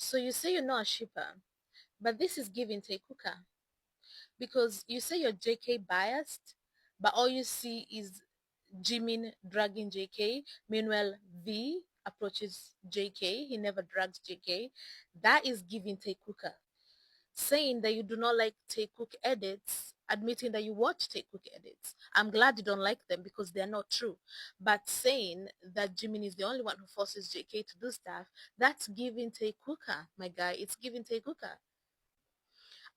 So you say you're not a shipper, but this is give and take hooker. Because you say you're JK biased, but all you see is Jimin dragging JK. Meanwhile, V approaches JK. He never drags JK. That is give and take hooker. Saying that you do not like Taekook edits, admitting that you watch Taekook edits. I'm glad you don't like them because they're not true. But saying that Jimin is the only one who forces JK to do stuff, that's giving Taekooka, my guy. It's giving Taekooka.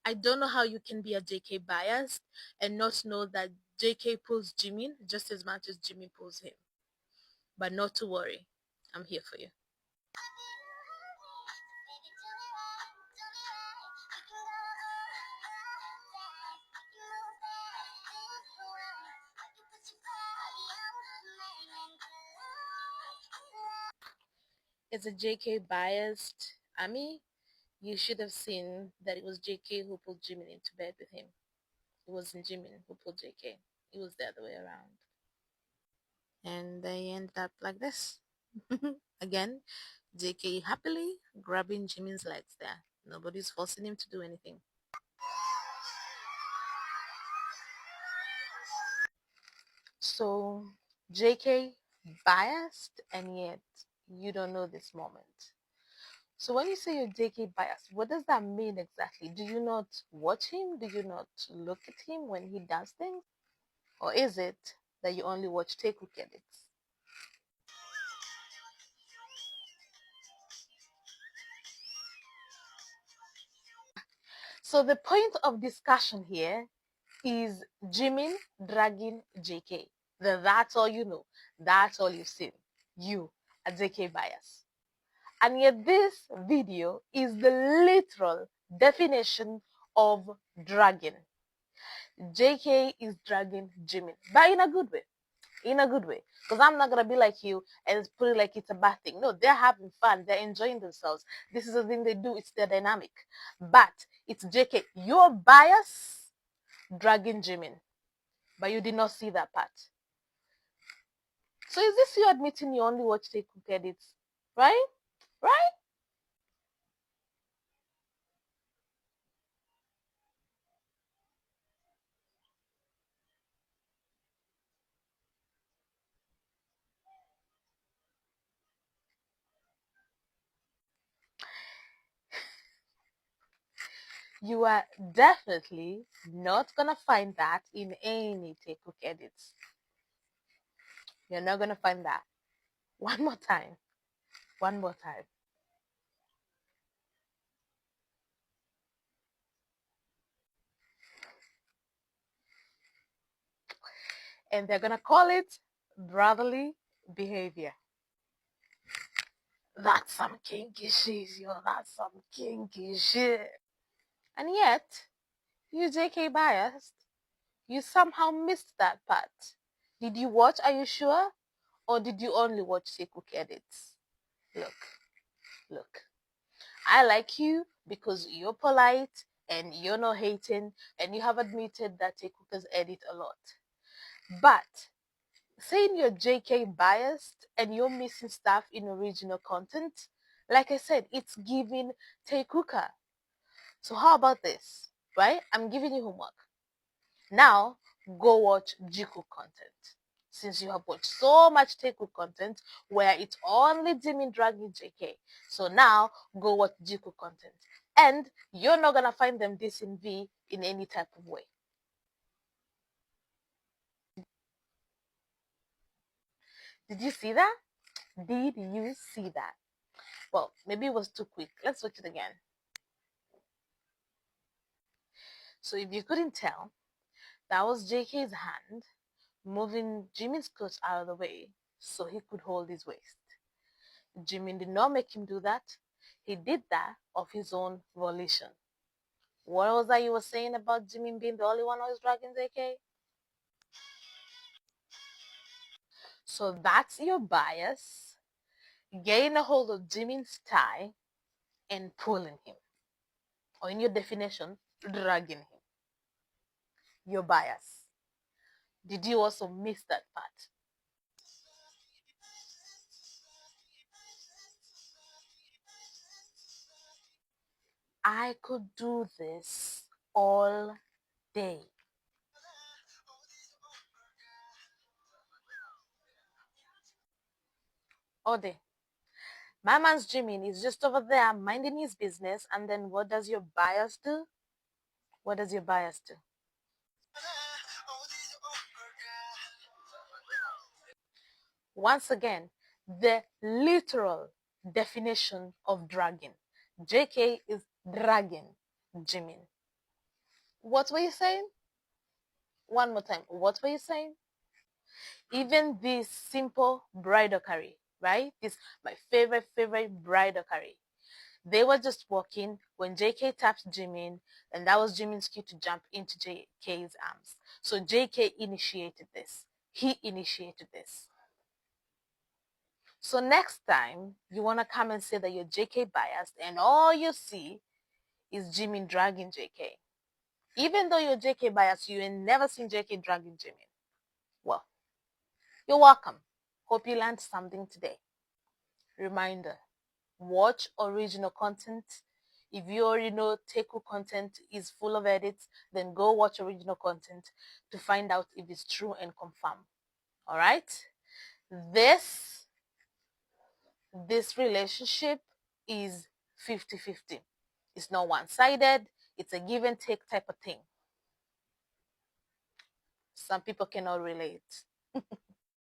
I don't know how you can be a JK biased and not know that JK pulls Jimin just as much as Jimin pulls him. But not to worry, I'm here for you. As a JK biased Ami, you should have seen that it was JK who pulled Jimin into bed with him. It wasn't Jimin who pulled JK. It was the other way around. And they ended up like this. Again, JK happily grabbing Jimin's legs there. Nobody's forcing him to do anything. So, JK biased, and yet you don't know this moment. So when you say you're JK biased, what does that mean exactly? Do you not watch him? Do you not look at him when he does things? Or is it that you only watch Taekook edits? So the point of discussion here is Jimin dragging JK. That's all you know. That's all you've seen. You, a JK bias. And yet this video is the literal definition of dragging. JK is dragging Jimin, but in a good way. In a good way. Because I'm not gonna be like you and put it like it's a bad thing. No, they're having fun, they're enjoying themselves. This is the thing they do, it's their dynamic. But it's JK. Your bias dragging Jimin. But you did not see that part. So is this you admitting you only watch Taekook edits? Right? Right? You are definitely not gonna find that in any Taekook edits. You're not gonna find that. One more time. One more time. And they're gonna call it brotherly behavior. That's some kinky shit, yo. That's some kinky shit. And yet, you JK biased, you somehow missed that part. Did you watch Are You Sure? Or did you only watch Taekook edits? Look, look. I like you because you're polite and you're not hating and you have admitted that Taekookers edit a lot. But saying you're JK biased and you're missing stuff in original content, like I said, it's giving Taekuka. So how about this, right? I'm giving you homework. Now, go watch Jiku content. Since you have watched so much Taekook content where it's only Jimin dragging JK. So now, go watch Jiku content. And you're not going to find them dissing V in any type of way. Did you see that? Did you see that? Well, maybe it was too quick. Let's watch it again. So if you couldn't tell, that was JK's hand moving Jimin's clothes out of the way so he could hold his waist. Jimin did not make him do that. He did that of his own volition. What was that you were saying about Jimin being the only one who was dragging JK? So that's your bias, getting a hold of Jimin's tie and pulling him. Or in your definition, dragging him. Your bias. Did you also miss that part? I could do this all day. All day. My man's Jimin is just over there minding his business, and then what does your bias do? What does your bias do? Once again, the literal definition of dragging. JK is dragging Jimin. What were you saying? One more time. What were you saying? Even this simple bridal curry, right? This my favorite bridal curry. They were just walking when JK tapped Jimin, and that was Jimin's cue to jump into JK's arms. So JK initiated this. He initiated this. So next time you want to come and say that you're JK biased and all you see is Jimin dragging JK. Even though you're JK biased, you ain't never seen JK dragging Jimin. Well, you're welcome. Hope you learned something today. Reminder, watch original content. If you already know Teku content is full of edits, then go watch original content to find out if it's true and confirm. All right? This relationship is 50-50. It's not one-sided. It's a give and take type of thing. Some people cannot relate.